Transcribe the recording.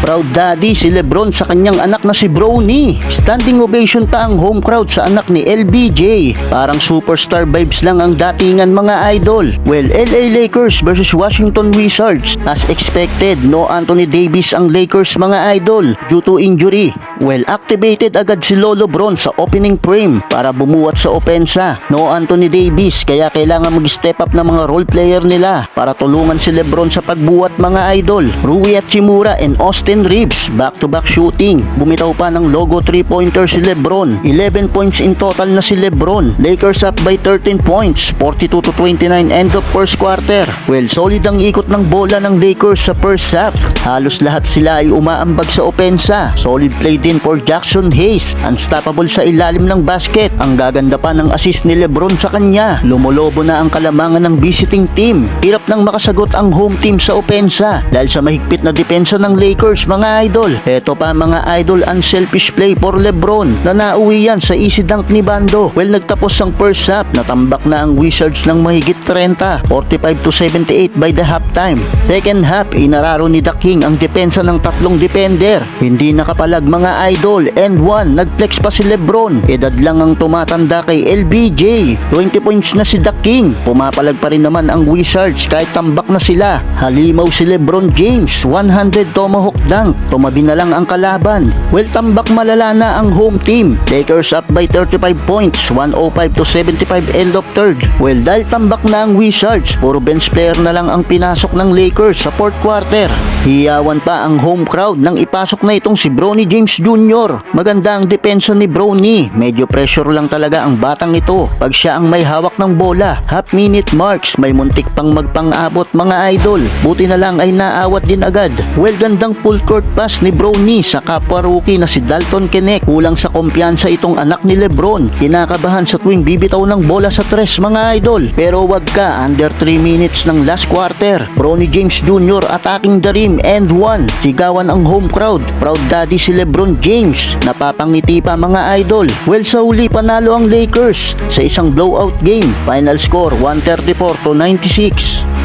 Proud daddy si Lebron sa kanyang anak na si Bronny. Standing ovation pa ang home crowd sa anak ni LBJ. Parang superstar vibes lang ang datingan mga idol. Well, LA Lakers versus Washington Wizards. As expected, no Anthony Davis ang Lakers mga idol due to injury. Well, activated agad si Lolo Bron sa opening frame para bumuwat sa opensa. No Anthony Davis, kaya kailangan mag-step up ng mga role player nila para tulungan si Lebron sa pagbuwat mga idol. Rui Hachimura and Austin Reeves, back-to-back shooting. Bumitaw pa ng logo 3-pointer si Lebron. 11 points in total na si Lebron. Lakers up by 13 points, 42-29 end of first quarter. Well, solid ang ikot ng bola ng Lakers sa first half. Halos lahat sila ay umaambag sa opensa. Solid play din for Jackson Hayes, unstoppable sa ilalim ng basket. Ang gaganda pa ng assist ni Lebron sa kanya. Lumolobo na ang kalamangan ng visiting team. Hirap nang makasagot ang home team sa opensa dahil sa mahigpit na depensa ng Lakers mga idol. Eto pa mga idol, unselfish play for Lebron na nauwi yan sa easy dunk ni Bando. Well, nagtapos ang first half, natambak na ang Wizards ng mahigit 30, 45-78 by the halftime. Second half, inararo ni The King ang depensa ng tatlong defender. Hindi nakapalag mga idol, and one, nagflex pa si Lebron. Edad lang ang tumatanda kay LBJ. 20 points na si The King. Pumapalag pa rin naman ang Wizards kahit tambak na sila. Halimaw si LeBron James, 100 tomahawk dunk. Tumabi na lang ang kalaban. Well, tambak malala na ang home team. Lakers up by 35 points, 105-75 end of third. Well, dahil tambak na ang Wizards, puro bench player na lang ang pinasok ng Lakers sa fourth quarter. Hiyawan pa ang home crowd nang ipasok na itong si Bronny James Jr. Maganda ang depensa ni Bronny. Medyo pressure lang talaga ang batang ito pag siya ang may hawak ng bola. Half minute marks, may muntik pang magpang-abot mga idol. Buti na lang ay naawat din agad. Well, gandang full court pass ni Bronny sa kapwa rookie na si Dalton Knecht. Kulang sa kumpiyansa itong anak ni Lebron. Kinakabahan sa tuwing bibitaw ng bola sa tres mga idol. Pero wag ka, under 3 minutes ng last quarter. Bronny James Jr. attacking the rim and one. Sigawan ang home crowd. Proud daddy si Lebron James. Napapangiti pa mga idol. Well, sa huli panalo ang Lakers sa isang blowout game. Final score 134-96.